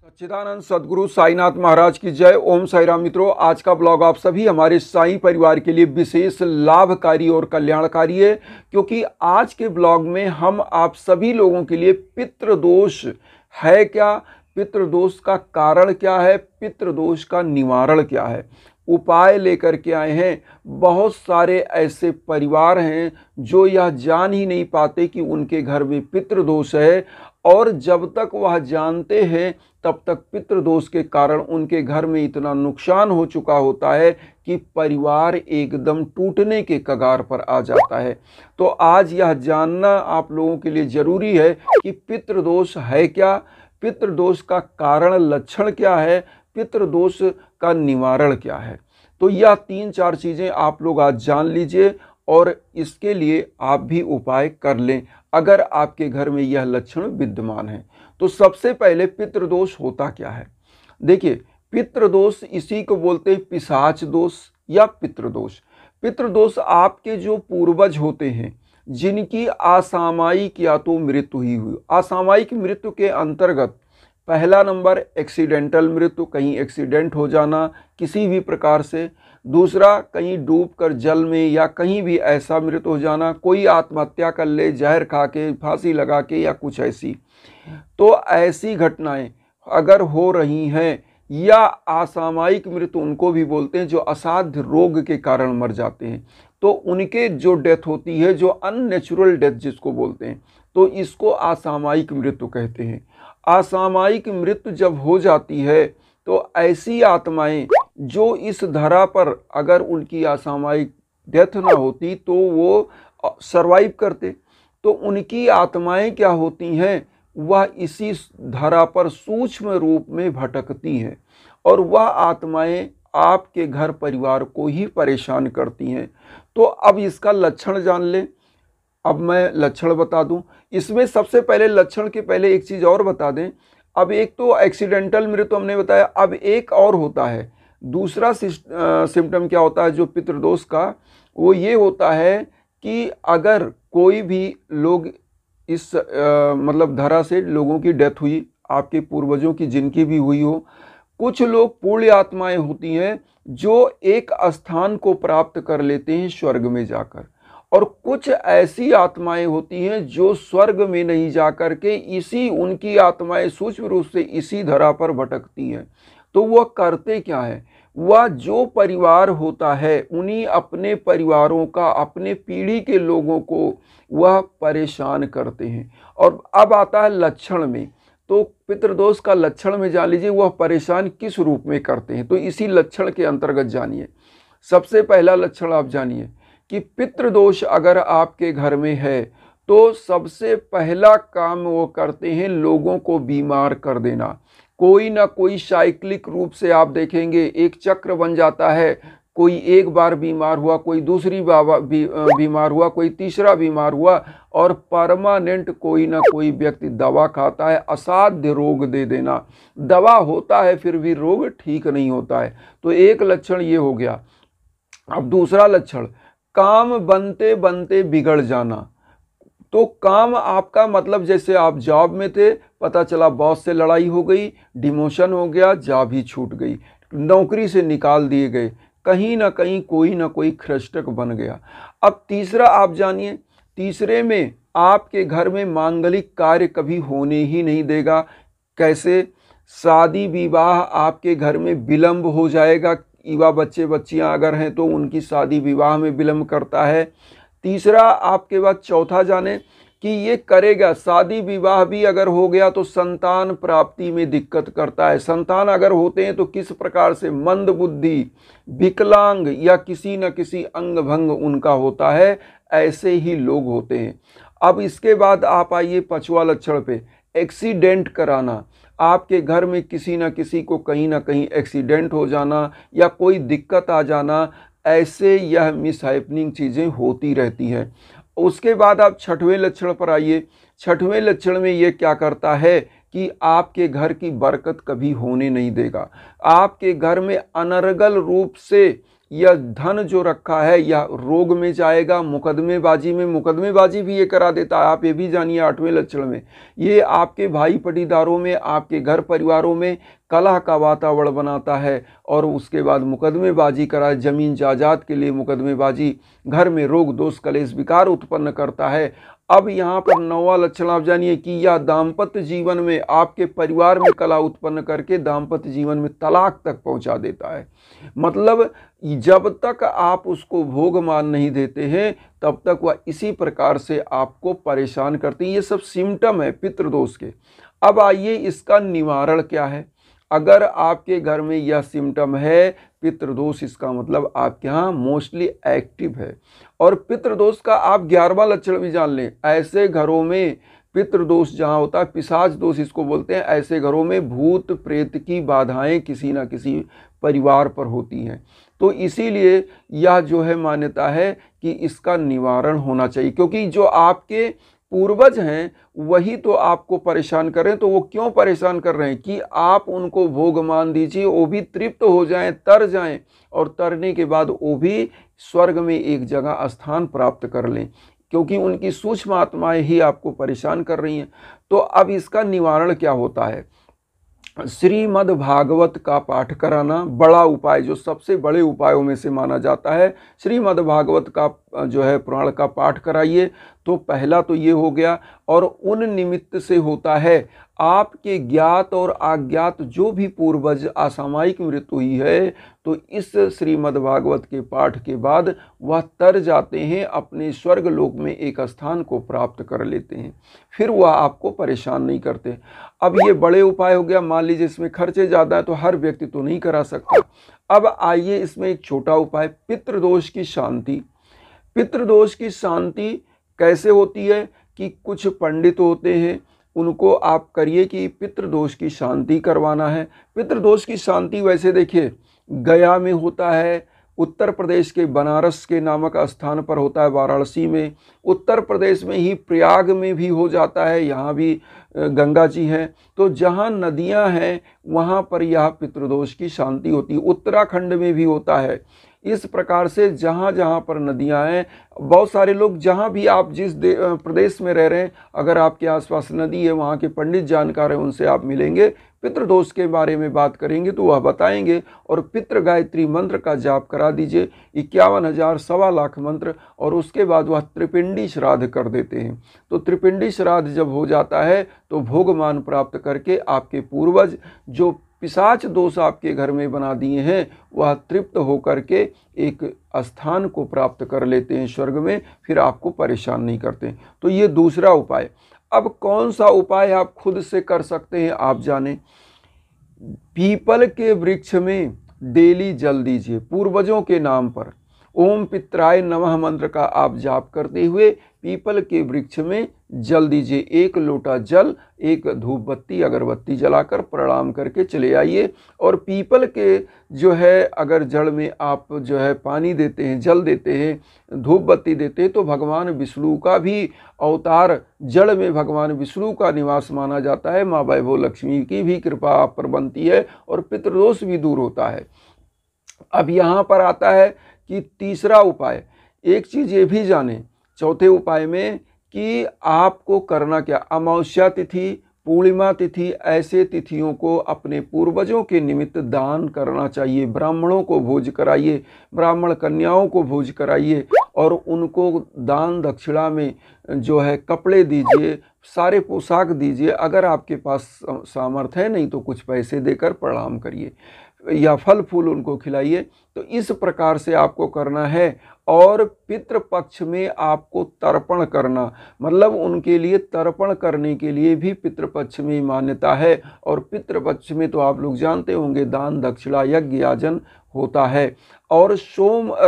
सच्चिदानंद सदगुरु साईनाथ महाराज की जय। ओम साई राम। मित्रों, आज का ब्लॉग आप सभी हमारे साई परिवार के लिए विशेष लाभकारी और कल्याणकारी है, क्योंकि आज के ब्लॉग में हम आप सभी लोगों के लिए पितृदोष है क्या, पितृदोष का कारण क्या है, पितृदोष का निवारण क्या है, उपाय लेकर के आए हैं। बहुत सारे ऐसे परिवार हैं जो यह जान ही नहीं पाते कि उनके घर में पितृदोष है, और जब तक वह जानते हैं तब तक पितृदोष के कारण उनके घर में इतना नुकसान हो चुका होता है कि परिवार एकदम टूटने के कगार पर आ जाता है। तो आज यह जानना आप लोगों के लिए ज़रूरी है कि पितृदोष है क्या, पितृदोष का कारण लक्षण क्या है, पितृदोष का निवारण क्या है। तो यह 3-4 चीज़ें आप लोग आज जान लीजिए और इसके लिए आप भी उपाय कर लें अगर आपके घर में यह लक्षण विद्यमान है। तो सबसे पहले पितृदोष होता क्या है। देखिए, पितृदोष इसी को बोलते हैं पिशाच दोष या पितृदोष। पितृदोष आपके जो पूर्वज होते हैं जिनकी असामयिक या तो मृत्यु ही हुई। असामयिक मृत्यु के अंतर्गत पहला नंबर एक्सीडेंटल मृत्यु, कहीं एक्सीडेंट हो जाना किसी भी प्रकार से। दूसरा, कहीं डूबकर जल में या कहीं भी ऐसा मृत्यु हो जाना, कोई आत्महत्या कर ले, जहर खा के, फांसी लगा के या कुछ ऐसी। तो ऐसी घटनाएं अगर हो रही हैं, या असामयिक मृत्यु उनको भी बोलते हैं जो असाध्य रोग के कारण मर जाते हैं, तो उनके जो डेथ होती है, जो अननेचुरल डेथ जिसको बोलते हैं, तो इसको असामयिक मृत्यु कहते हैं। असामयिक मृत्यु जब हो जाती है तो ऐसी आत्माएं जो इस धरा पर अगर उनकी असामयिक डेथ ना होती तो वो सरवाइव करते, तो उनकी आत्माएं क्या होती हैं, वह इसी धरा पर सूक्ष्म रूप में भटकती हैं और वह आत्माएं आपके घर परिवार को ही परेशान करती हैं। तो अब इसका लक्षण जान लें। अब मैं लक्षण बता दूं। इसमें सबसे पहले लक्षण के पहले एक चीज़ और बता दें। अब एक तो एक्सीडेंटल मृत्यु हमने बताया, अब एक और होता है। दूसरा सिम्टम क्या होता है जो पितृदोष का, वो ये होता है कि अगर कोई भी लोग इस मतलब धरा से लोगों की डेथ हुई, आपके पूर्वजों की जिनकी भी हुई हो, कुछ लोग पुण्य आत्माएं होती हैं जो एक स्थान को प्राप्त कर लेते हैं स्वर्ग में जाकर, और कुछ ऐसी आत्माएं होती हैं जो स्वर्ग में नहीं जाकर के इसी उनकी आत्माएं सूक्ष्म रूप से इसी धरा पर भटकती हैं। तो वह करते क्या है, वह जो परिवार होता है उन्हीं अपने परिवारों का, अपने पीढ़ी के लोगों को वह परेशान करते हैं। और अब आता है लक्षण में। तो पितृदोष का लक्षण में जान लीजिए वह परेशान किस रूप में करते हैं, तो इसी लक्षण के अंतर्गत जानिए। सबसे पहला लक्षण आप जानिए कि पितृदोष अगर आपके घर में है तो सबसे पहला काम वो करते हैं लोगों को बीमार कर देना। कोई ना कोई साइक्लिक रूप से आप देखेंगे एक चक्र बन जाता है। कोई एक बार बीमार हुआ, कोई दूसरी बार बीमार हुआ, कोई तीसरा बीमार हुआ, और परमानेंट कोई ना कोई व्यक्ति दवा खाता है, असाध्य रोग दे देना। दवा होता है फिर भी रोग ठीक नहीं होता है। तो एक लक्षण ये हो गया। अब दूसरा लक्षण, काम बनते बनते बिगड़ जाना। तो काम आपका मतलब जैसे आप जॉब में थे, पता चला बॉस से लड़ाई हो गई, डिमोशन हो गया, जॉब ही छूट गई, नौकरी से निकाल दिए गए, कहीं ना कहीं कोई ना कोई खृष्टक बन गया। अब तीसरा आप जानिए, तीसरे में आपके घर में मांगलिक कार्य कभी होने ही नहीं देगा। कैसे? शादी विवाह आपके घर में विलंब हो जाएगा। युवा बच्चे बच्चियां अगर हैं तो उनकी शादी विवाह में विलंब करता है। तीसरा आपके बाद चौथा जाने कि ये करेगा, शादी विवाह भी अगर हो गया तो संतान प्राप्ति में दिक्कत करता है। संतान अगर होते हैं तो किस प्रकार से, मंद बुद्धि, विकलांग या किसी न किसी अंग भंग उनका होता है, ऐसे ही लोग होते हैं। अब इसके बाद आप आइए पांचवा लक्षण पे, एक्सीडेंट कराना। आपके घर में किसी न किसी को कहीं ना कहीं एक्सीडेंट हो जाना या कोई दिक्कत आ जाना, ऐसे यह मिसहैपनिंग चीज़ें होती रहती हैं। उसके बाद आप छठवें लक्षण पर आइए। छठवें लक्षण में ये क्या करता है कि आपके घर की बरकत कभी होने नहीं देगा। आपके घर में अनर्गल रूप से यह धन जो रखा है यह रोग में जाएगा, मुकदमेबाजी में, मुकदमेबाजी भी ये करा देता है। आप ये भी जानिए 8वें लक्षण में ये आपके भाई पटीदारों में, आपके घर परिवारों में कलह का वातावरण बनाता है और उसके बाद मुकदमेबाजी करा, जमीन जायदाद के लिए मुकदमेबाजी, घर में रोग दोष कलेश विकार उत्पन्न करता है। अब यहाँ पर 9वां लक्षण आप जानिए कि यह दाम्पत्य जीवन में आपके परिवार में कलह उत्पन्न करके दाम्पत्य जीवन में तलाक तक पहुँचा देता है। मतलब जब तक आप उसको भोग मान नहीं देते हैं तब तक वह इसी प्रकार से आपको परेशान करती है। ये सब सिम्टम है पितृदोष के। अब आइए इसका निवारण क्या है। अगर आपके घर में यह सिम्टम है पितृदोष, इसका मतलब आपके यहाँ मोस्टली एक्टिव है। और पितृदोष का आप 11वां लक्षण भी जान लें। ऐसे घरों में पितृदोष जहाँ होता है, पिशाच दोष इसको बोलते हैं, ऐसे घरों में भूत प्रेत की बाधाएं किसी न किसी परिवार पर होती हैं। तो इसीलिए यह जो है मान्यता है कि इसका निवारण होना चाहिए, क्योंकि जो आपके पूर्वज हैं वही तो आपको परेशान कर रहे हैं। तो वो क्यों परेशान कर रहे हैं कि आप उनको भोग मान दीजिए, वो भी तृप्त हो जाएं, तर जाएं, और तरने के बाद वो भी स्वर्ग में एक जगह स्थान प्राप्त कर लें, क्योंकि उनकी सूक्ष्म आत्माएं ही आपको परेशान कर रही हैं। तो अब इसका निवारण क्या होता है। श्रीमद् भागवत का पाठ कराना बड़ा उपाय, जो सबसे बड़े उपायों में से माना जाता है। श्रीमद् भागवत का जो है पुराण का पाठ कराइए। तो पहला तो ये हो गया। और उन निमित्त से होता है आपके ज्ञात और अज्ञात जो भी पूर्वज असामयिक मृत्यु हुई है, तो इस श्रीमद् भागवत के पाठ के बाद वह तर जाते हैं, अपने स्वर्ग लोक में एक स्थान को प्राप्त कर लेते हैं, फिर वह आपको परेशान नहीं करते। अब ये बड़े उपाय हो गया। मान लीजिए इसमें खर्चे ज़्यादा है तो हर व्यक्ति तो नहीं करा सकता। अब आइए इसमें एक छोटा उपाय, पितृदोष की शांति। पितृदोष की शांति कैसे होती है कि कुछ पंडित होते हैं, उनको आप करिए कि पितृदोष की शांति करवाना है। पितृदोष की शांति वैसे देखिए गया में होता है, उत्तर प्रदेश के बनारस के नामक स्थान पर होता है, वाराणसी में, उत्तर प्रदेश में ही प्रयाग में भी हो जाता है, यहाँ भी गंगा जी हैं। तो जहाँ नदियाँ हैं वहाँ पर यह पितृदोष की शांति होती है। उत्तराखंड में भी होता है। इस प्रकार से जहाँ जहाँ पर नदियाँ हैं, बहुत सारे लोग जहाँ भी आप जिस प्रदेश में रह रहे हैं, अगर आपके आसपास नदी है, वहाँ के पंडित जानकार हैं, उनसे आप मिलेंगे, पितृदोष के बारे में बात करेंगे तो वह बताएंगे। और पितृ गायत्री मंत्र का जाप करा दीजिए, 51,000 सवा लाख मंत्र, और उसके बाद वह त्रिपिंडी श्राद्ध कर देते हैं। तो त्रिपिंडी श्राद्ध जब हो जाता है तो भोगमान प्राप्त करके आपके पूर्वज जो पिशाच दोष आपके घर में बना दिए हैं, वह तृप्त होकर के एक स्थान को प्राप्त कर लेते हैं स्वर्ग में, फिर आपको परेशान नहीं करते। तो ये दूसरा उपाय। अब कौन सा उपाय आप खुद से कर सकते हैं आप जानें। पीपल के वृक्ष में डेली जल दीजिए पूर्वजों के नाम पर। ओम पित्राय नमः मंत्र का आप जाप करते हुए पीपल के वृक्ष में जल दीजिए। 1 लोटा जल, 1 धूप बत्ती अगरबत्ती जलाकर प्रणाम करके चले आइए। और पीपल के जो है अगर जड़ में आप जो है पानी देते हैं, जल देते हैं, धूप बत्ती देते हैं, तो भगवान विष्णु का भी अवतार, जड़ में भगवान विष्णु का निवास माना जाता है। माँ वैभव लक्ष्मी की भी कृपा आप पर बनती है और पितृदोष भी दूर होता है। अब यहाँ पर आता है कि तीसरा उपाय, एक चीज़ ये भी जाने चौथे उपाय में कि आपको करना क्या। अमावस्या तिथि, पूर्णिमा तिथि, ऐसे तिथियों को अपने पूर्वजों के निमित्त दान करना चाहिए। ब्राह्मणों को भोज कराइए, ब्राह्मण कन्याओं को भोज कराइए, और उनको दान दक्षिणा में जो है कपड़े दीजिए, सारे पोशाक दीजिए। अगर आपके पास सामर्थ्य है, नहीं तो कुछ पैसे देकर प्रणाम करिए या फल फूल उनको खिलाइए। तो इस प्रकार से आपको करना है। और पितृपक्ष में आपको तर्पण करना, मतलब उनके लिए तर्पण करने के लिए भी पितृपक्ष में मान्यता है। और पितृपक्ष में तो आप लोग जानते होंगे दान दक्षिणा यज्ञ याजन होता है। और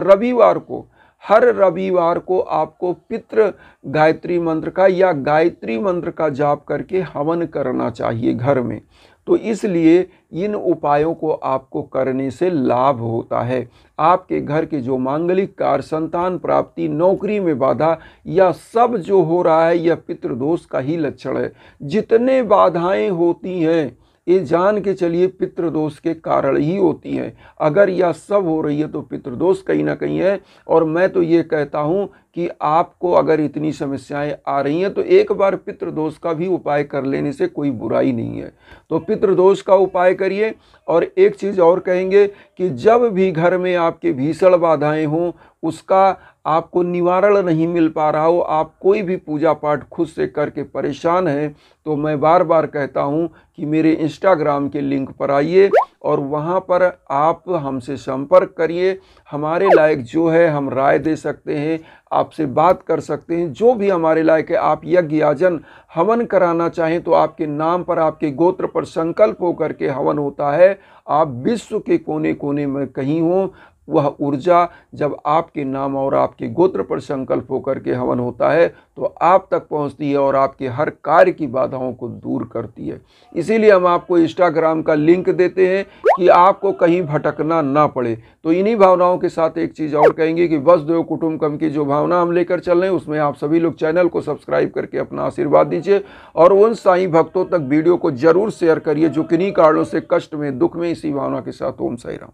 रविवार को, हर रविवार को आपको पितृ गायत्री मंत्र का या गायत्री मंत्र का जाप करके हवन करना चाहिए घर में। तो इसलिए इन उपायों को आपको करने से लाभ होता है। आपके घर के जो मांगलिक कार्य, संतान प्राप्ति, नौकरी में बाधा, यह सब जो हो रहा है यह पितृदोष का ही लक्षण है। जितने बाधाएं होती हैं ये जान के चलिए पितृदोष के कारण ही होती है। अगर यह सब हो रही है तो पितृदोष कहीं ना कहीं है। और मैं तो ये कहता हूँ कि आपको अगर इतनी समस्याएं आ रही हैं तो एक बार पितृदोष का भी उपाय कर लेने से कोई बुराई नहीं है। तो पितृदोष का उपाय करिए। और एक चीज़ और कहेंगे कि जब भी घर में आपके भीषण बाधाएं हों, उसका आपको निवारण नहीं मिल पा रहा हो, आप कोई भी पूजा पाठ खुद से करके परेशान हैं, तो मैं बार बार कहता हूं कि मेरे इंस्टाग्राम के लिंक पर आइए और वहां पर आप हमसे संपर्क करिए। हमारे लायक जो है हम राय दे सकते हैं, आपसे बात कर सकते हैं, जो भी हमारे लायक है। आप यज्ञ याजन हवन कराना चाहें तो आपके नाम पर, आपके गोत्र पर संकल्प होकर के हवन होता है। आप विश्व के कोने कोने में कहीं हो, वह ऊर्जा जब आपके नाम और आपके गोत्र पर संकल्प होकर के हवन होता है तो आप तक पहुंचती है और आपके हर कार्य की बाधाओं को दूर करती है। इसीलिए हम आपको इंस्टाग्राम का लिंक देते हैं कि आपको कहीं भटकना ना पड़े। तो इन्हीं भावनाओं के साथ एक चीज़ और कहेंगे कि वसुधैव कुटुंबकम की जो भावना हम लेकर चल रहे हैं उसमें आप सभी लोग चैनल को सब्सक्राइब करके अपना आशीर्वाद दीजिए और उन साईं भक्तों तक वीडियो को जरूर शेयर करिए जो किन्हीं कारणों से कष्ट में, दुख में, इसी भावना के साथ। ओम साईं राम।